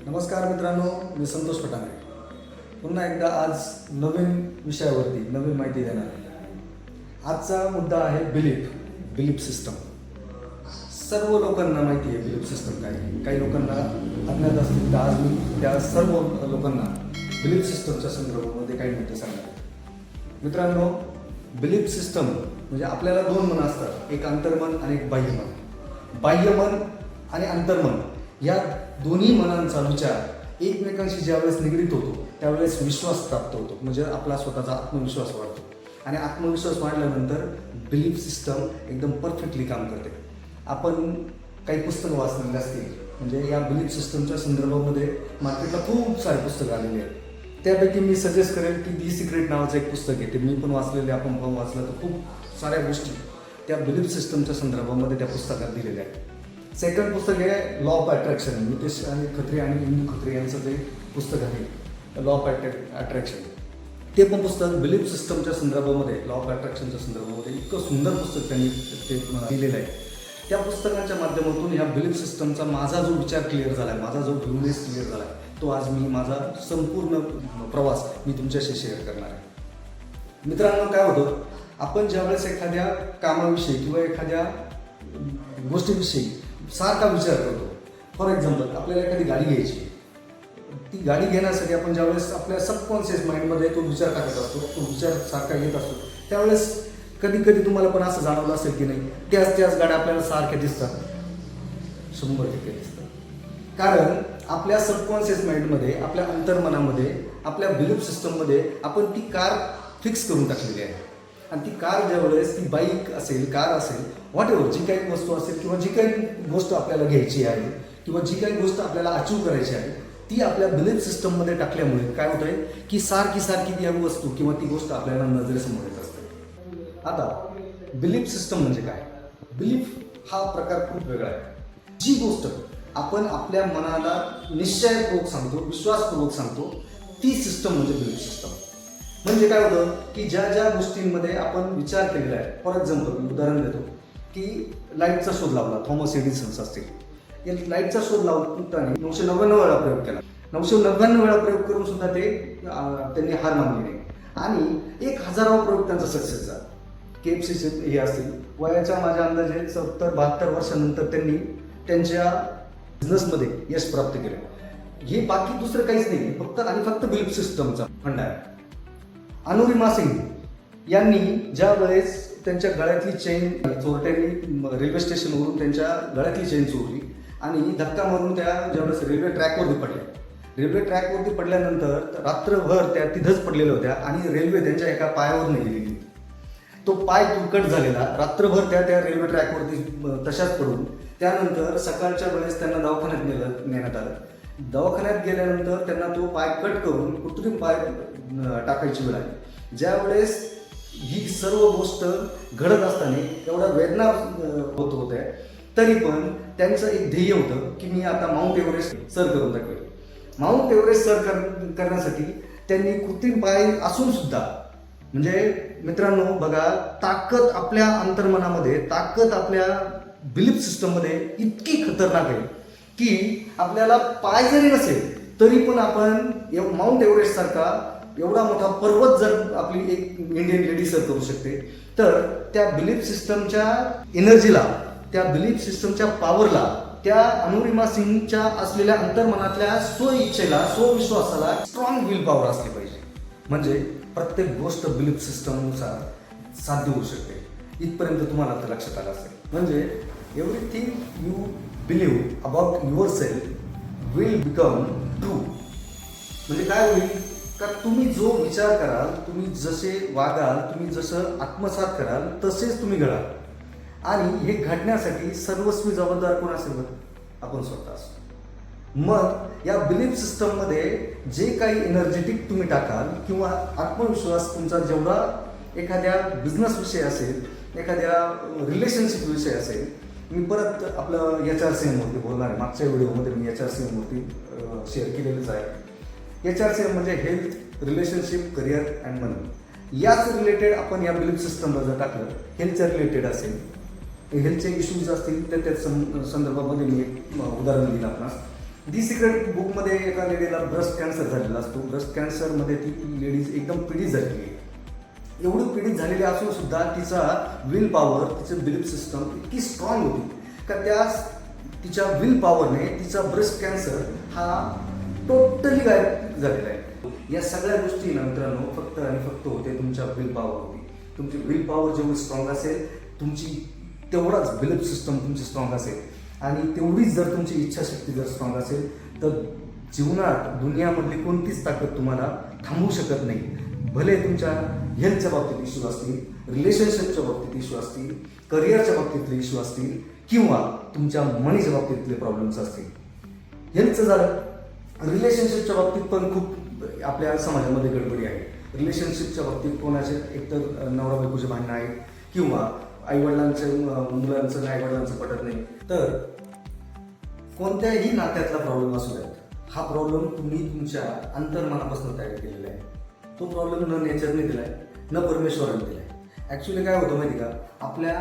नमस्कार मित्रांनो, मी संतोष पटांगरे. पुन्हा एकदा आज नवीन विषयावरती नवीन माहिती देणार आहे. आजचा मुद्दा आहे बिलीफ सिस्टम. सर्व लोकांना माहिती आहे बिलीफ सिस्टम काय आहे. काही लोकांना अज्ञात असतील तर आज मी त्या सर्व लोकांना बिलीफ सिस्टमच्या संदर्भामध्ये काही मुद्दे सांगणार आहे. मित्रांनो, बिलीफ सिस्टम म्हणजे आपल्याला दोन मन असतात, एक अंतर्मन आणि एक बाह्यमन. बाह्यमन आणि अंतर्मन या दोन्ही मनांचा विचार एकमेकांशी ज्यावेळेस निगडीत होतो त्यावेळेस विश्वास प्राप्त होतो, म्हणजे आपला स्वतःचा आत्मविश्वास वाढतो. आणि आत्मविश्वास वाढल्यानंतर बिलीफ सिस्टम एकदम परफेक्टली काम करते. आपण काही पुस्तकं वाचलेली असतील, म्हणजे या बिलीफ सिस्टमच्या संदर्भामध्ये मार्केटला खूप सारे पुस्तकं आलेली आहेत. त्यापैकी मी सजेस्ट करेल की दी सिक्रेट नावाचं एक पुस्तक आहे. ते मी पण वाचलेले, आपण पण वाचलं तर खूप साऱ्या गोष्टी त्या बिलीफ सिस्टमच्या संदर्भामध्ये त्या पुस्तकात दिलेल्या आहेत. सेकंड पुस्तक आहे लॉ ऑफ अट्रॅक्शन. नितेश आणि खत्री आणि इंदू खत्री यांचं जे पुस्तक आहे लॉ ऑफ अट्रॅक्शन, ते पण पुस्तक बिलीफ सिस्टमच्या संदर्भामध्ये, लॉ ऑफ अट्रॅक्शनच्या संदर्भामध्ये इतकं सुंदर पुस्तक त्यांनी ते लिहिलेलं आहे. त्या पुस्तकाच्या माध्यमातून ह्या बिलीफ सिस्टमचा माझा जो विचार क्लिअर झाला आहे, माझा जो बिझनेस क्लिअर झाला आहे, तो आज मी माझा संपूर्ण प्रवास मी तुमच्याशी शेअर करणार आहे. मित्रांनो, काय होतं, आपण ज्यावेळेस एखाद्या कामाविषयी किंवा एखाद्या गोष्टीविषयी सारखा विचार करतो. फॉर एक्झाम्पल, आपल्याला एखादी गाडी घ्यायची, ती गाडी घेण्यासाठी आपण ज्यावेळेस आपल्या सबकॉन्शियस माइंडमध्ये तो विचार टाकत असतो, तो विचार सारखा येत असतो, त्यावेळेस कधी कधी तुम्हाला पण असं जाणवलं असेल की नाही, त्याच गाड्या आपल्याला सारख्या दिसतात. 100% दिसतात. कारण आपल्या सबकॉन्शियस माइंडमध्ये, आपल्या अंतर्मनामध्ये, आपल्या बिलीफ सिस्टममध्ये आपण ती कार फिक्स करून टाकलेली आहे. आणि ती कार ज्यावेळेस, ती बाईक असेल, कार असेल, व्हॉट एव्हर, जी काही वस्तू असेल किंवा जी काही गोष्ट आपल्याला घ्यायची आहे किंवा जी काही गोष्ट आपल्याला अचीव करायची आहे, ती आपल्या बिलीफ सिस्टममध्ये टाकल्यामुळे काय होत आहे की सारखी ती वस्तू किंवा ती गोष्ट आपल्याला नजरेसमोर येत असते. आता बिलीफ सिस्टम म्हणजे काय? बिलीफ हा प्रकार खूप वेगळा आहे. जी गोष्ट आपण आपल्या मनाला निश्चयपूर्वक सांगतो, विश्वासपूर्वक सांगतो, ती सिस्टम म्हणजे बिलीफ सिस्टम. म्हणजे काय होतं की ज्या गोष्टींमध्ये आपण विचार केलेला आहे, फॉर एक्झाम्पल मी उदाहरण देतो की लाईटचा शोध लावला, थॉमस एडिसन असतील. या लाईटचा शोध लावताना 999 वेळा प्रयोग केला. 999 वेळा प्रयोग करून सुद्धा त्यांनी हार मानली नाही. आणि 1000वा प्रयोग त्यांचा सक्सेस झाला. KFC हे असतील, वयाच्या माझ्या अंदाजे 70-72 वर्षानंतर त्यांनी त्यांच्या बिझनेसमध्ये यश प्राप्त केलं. हे बाकी दुसरं काहीच नाही, फक्त बिलीफ सिस्टमचा फंड आहे. अनुरिमा सिंग यांनी ज्या वेळेस त्यांच्या गळ्यातली चेन चोरट्यांनी रेल्वे स्टेशनवरून त्यांच्या गळ्यातली चेन चोरली आणि धक्का मारून त्या ज्यावेळेस रेल्वे ट्रॅकवरती पडल्यानंतर रात्रभर त्या तिथंच पडलेल्या होत्या आणि रेल्वे त्यांच्या एका पायावर नाही गेलेली. तो पाय तुटकट झालेला, रात्रभर त्या रेल्वे ट्रॅकवरती तशाच पडून, त्यानंतर सकाळच्या वेळेस त्यांना दवाखान्यात नेण्यात आलं. दवाखान्यात गेल्यानंतर त्यांना तो पाय कट करून कृत्रिम पाय टाकायची वेळ आली. ज्या वेळेस ही सर्व गोष्ट घडत असताना एवढ्या वेदना होत होत्या, तरी पण त्यांचं एक ध्येय होतं की मी आता माउंट एव्हरेस्ट सर करून दाखवेल. माउंट एव्हरेस्ट सर करण्यासाठी त्यांनी कृत्रिम पाय असून सुद्धा, म्हणजे मित्रांनो बघा, ताकद आपल्या अंतर्मनामध्ये, ताकद आपल्या बिलीफ सिस्टममध्ये इतकी खतरनाक आहे की आपल्याला पाय जरी नसेल तरी पण आपण माउंट एव्हरेस्ट सारखा एवढा मोठा पर्वत जर आपली एक इंडियन लेडी सर करू शकते, तर त्या बिलीफ सिस्टमच्या एनर्जीला, त्या बिलीफ सिस्टमच्या पॉवरला, त्या अनुरिमा सिंगच्या असलेल्या अंतर्मनातल्या स्वइच्छेला, स्वविश्वासाला स्ट्रॉंग विल पॉवर असली पाहिजे. म्हणजे प्रत्येक गोष्ट बिलीफ सिस्टमनुसार साध्य होऊ शकते. इथपर्यंत तुम्हाला आता लक्षात आलं असेल. म्हणजे everything you believe about your self will become true. म्हणजे काय होईल का, तुम्ही जो विचार कराल, तुम्ही जसे वागाल, तुम्ही जसं आत्मसात कराल, तसेच तुम्ही घडाल. आणि हे घडण्यासाठी सर्वस्वी जबाबदार कोण असेल? आपण स्वतः असतो. मग या बिलीफ सिस्टममध्ये जे काही एनर्जेटिक तुम्ही टाकाल किंवा आत्मविश्वास तुमचा जेवढा एखाद्या बिझनेस विषय असेल, एखाद्या रिलेशनशिप विषय असेल, मी परत आपलं HRCM वरती बोलणार आहे. मागच्या व्हिडिओमध्ये मी HRCM वरती शेअर केलेलंच आहे. HRCM म्हणजे हेल्थ, रिलेशनशिप, करिअर अँड मनी. याच रिलेटेड आपण या बिलीफ सिस्टमला जर टाकलं, हेल्थच्या रिलेटेड असेल, हेल्थचे इश्यूज असतील तर त्या संदर्भामध्ये मी एक उदाहरण दिलं आपणास. दी सिक्रेट बुकमध्ये एका लेडीला ब्रेस्ट कॅन्सर झालेला असतो. ब्रेस्ट कॅन्सरमध्ये ती लेडीज एकदम पीडित झालेली आहे. एवढी पीडित झालेली असून सुद्धा तिचा विल पॉवर, तिचं बिलीफ सिस्टम इतकी स्ट्रॉंग होती का त्या तिच्या विल पॉवरने तिचा ब्रेस्ट कॅन्सर हा टोटली गायब झालेला आहे. या सगळ्या गोष्टी मित्रांनो फक्त आणि फक्त होते तुमच्या विल पॉवरवरती. तुमची विल पॉवर जेवढी स्ट्रॉंग असेल, तुमची तेवढाच बिलीफ सिस्टम तुमची स्ट्रॉंग असेल आणि तेवढीच जर तुमची इच्छाशक्ती जर स्ट्रॉंग असेल तर जीवनात दुनियामधली कोणतीच ताकद तुम्हाला थांबवू शकत नाही. भले तुमच्या हेल्थच्या बाबतीत इश्यू असतील, रिलेशनशिपच्या बाबतीत इश्यू असतील, करिअरच्या बाबतीतले इश्यू असतील किंवा तुमच्या मनीच्या बाबतीतले प्रॉब्लेम्स असतील. हेल्थचं झालं, रिलेशनशिपच्या बाबतीत पण खूप आपल्या समाजामध्ये गडबडी आहे. रिलेशनशिपच्या बाबतीत कोणाचे एकतर नवरा बायकोचे भांडणं आहेत किंवा आईवडिलांचं मुलांचं आणि आईवडिलांचं पटत नाही. तर कोणत्याही नात्यातला प्रॉब्लेम असू द्यात, हा प्रॉब्लेम तुम्ही तुमच्या अंतर्मनापासून तयार केलेला आहे. तो प्रॉब्लेम न नेचरने दिलाय, न परमेश्वराने दिलाय. ॲक्च्युली काय होतं माहिती का, आपल्या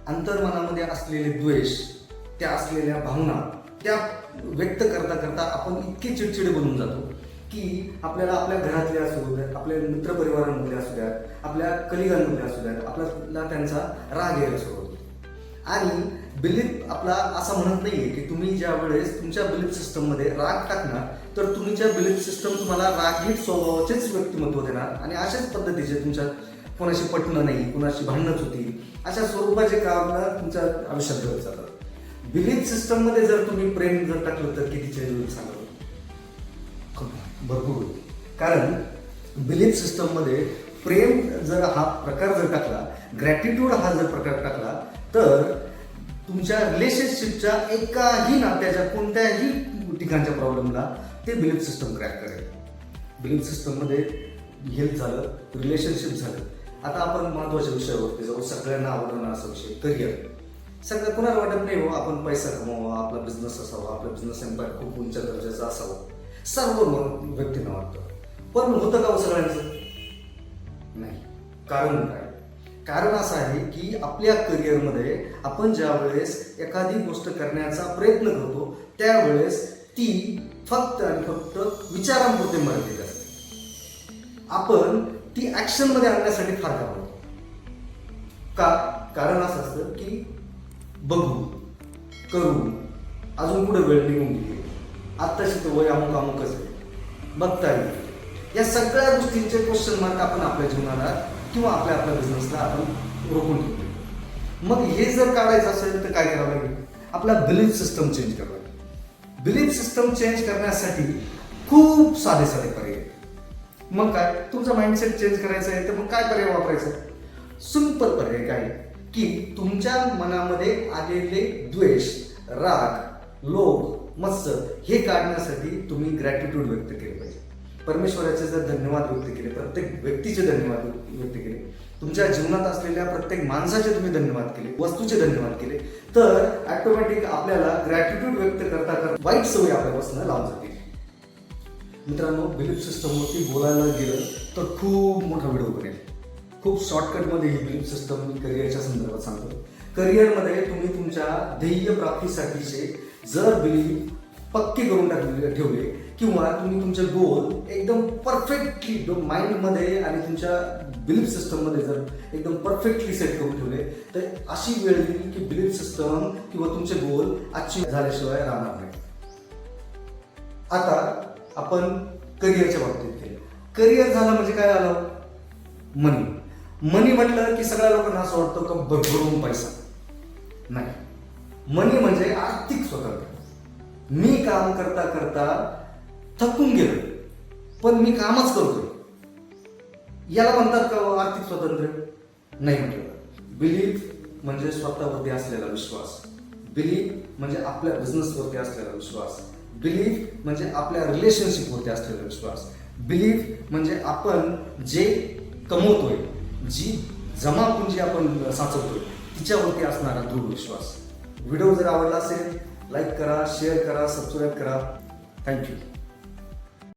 अंतर्मनामध्ये असलेले द्वेष, त्या असलेल्या भावना त्या व्यक्त करता करता आपण इतके चिडचिडे बनून जातो की आपल्याला आपल्या घरातले असू द्यात, आपल्या मित्रपरिवारांमधले असू द्यात, आपल्या कलिगांमधले असू द्यात, आपल्याला त्यांचा राग यायला सुरू होतो. आणि बिलीफ आपला असं म्हणत नाहीये की तुम्ही ज्या वेळेस तुमच्या बिलीफ सिस्टममध्ये राग टाकणार तर तुमच्या बिलीफ सिस्टम तुम्हाला रागीट स्वभावाचेच व्यक्तिमत्व देणार आणि अशाच पद्धतीचे तुमच्या कोणाशी पटणं नाही, कोणाशी भांडणंच होती, अशा स्वरूपाचे काम तुमच्या आयुष्यात घडत जातात. बिलीफ सिस्टममध्ये जर तुम्ही प्रेम जर टाकलं तर किती चेंज होईल सांगा. भरपूर होईल. कारण बिलीफ सिस्टममध्ये प्रेम जर हा प्रकार जर टाकला, ग्रॅटिट्यूड हा जर प्रकार टाकला तर तुमच्या रिलेशनशिपच्या एकाही नात्याच्या कोणत्याही ठिकाणच्या प्रॉब्लेमला ते बिलीफ सिस्टम क्रॅक करेल. बिलीफ सिस्टममध्ये हेल्थ झालं, रिलेशनशिप झालं. आता आपण महत्त्वाच्या विषयावरती जाऊ. सगळ्यांना आवडणारा असा विषय करिअर. सगळं कोणाला वाटत नाही हो आपण पैसा कमवावा, आपला बिझनेस असावा, आपला बिझनेस एम्पायर खूप उंच दर्जाचा असावा, सर्व व्यक्तींना वाटतं. पण होतं का सगळ्यांचं? नाही. कारण काय? कारण असं आहे की आपल्या करिअरमध्ये आपण ज्या वेळेस एखादी गोष्ट करण्याचा प्रयत्न करतो त्यावेळेस ती फक्त आणि फक्त विचारांपुरते मर्यादित असते. आपण ती ऍक्शनमध्ये आणण्यासाठी फार घाबरतो. का? कारण असं असतं की बघू, करू, अजून पुढे वेळ निघून गेली, आत्ताशी तर वय अमुक अमुकच आहे, बघता येईल. या सगळ्या गोष्टींचे क्वेश्चन मार्क आपण आपल्या जीवनाला किंवा आपल्या बिझनेसला आपण रोखून ठेवतो. मग हे जर काढायचं असेल तर काय करावं लागेल? आपला बिलीफ सिस्टम चेंज करावं लागेल. बिलीफ सिस्टम चेंज करण्यासाठी खूप साधे साधे पर्याय आहेत. मग काय, तुमचा माइंडसेट चेंज करायचा आहे तर मग काय पर्याय वापरायचा? सिंपल पर्याय काय की तुमच्या मनामध्ये आलेले द्वेष, राग, लोभ, मत्सर हे काढण्यासाठी तुम्ही ग्रॅटिट्यूड व्यक्त केले पाहिजे. परमेश्वराचे जर धन्यवाद व्यक्त केले, प्रत्येक व्यक्तीचे धन्यवाद व्यक्त केले, तुमच्या जीवनात असलेल्या प्रत्येक माणसाचे तुम्ही धन्यवाद केले, वस्तूचे धन्यवाद केले, तर ऑटोमॅटिक आपल्याला ग्रॅटिट्यूड व्यक्त करता करता वाईट सवय आपल्यापासून लावून जातील. मित्रांनो, बिलीफ सिस्टमवरती बोलायला गेलं तर खूप मोठा व्हिडिओ बनेल. खूप शॉर्टकटमध्ये ही बिलीफ सिस्टम मी करिअरच्या संदर्भात सांगतो. करिअरमध्ये तुम्ही तुमच्या ध्येय प्राप्तीसाठीचे जर बिलीफ पक्के करून ठेवले किंवा तुम्ही तुमचे गोल एकदम परफेक्टली माइंडमध्ये आणि तुमच्या बिलीफ सिस्टममध्ये जर एकदम परफेक्टली सेट करून ठेवले तर अशी वेळ येईल की बिलीफ सिस्टम किंवा तुमचे गोल अचीव झाल्याशिवाय राहणार नाही. आता आपण करिअरच्या बाबतीत केलं. करिअर झालं म्हणजे काय आलं? मनी. मनी म्हटलं की सगळ्या लोकांना असं वाटतं का भरभरून पैसा. नाही, मनी म्हणजे आर्थिक स्वातंत्र्य. मी काम करता करता थकून गेलो पण मी कामच करतोय, याला म्हणतात का आर्थिक स्वातंत्र्य? नाही म्हटलं. बिलीफ म्हणजे स्वतःवरती असलेला विश्वास. बिलीफ म्हणजे आपल्या बिझनेसवरती असलेला विश्वास. बिलीफ म्हणजे आपल्या रिलेशनशिपवरती असलेला विश्वास. बिलीफ म्हणजे आपण जे कमवतोय, जी जमापुंजी आपण साचवतोय तिच्यावरती असणारा दृढ विश्वास. व्हिडिओ जर आवडला असेल लाईक करा, शेअर करा, सबस्क्राईब करा. थँक्यू.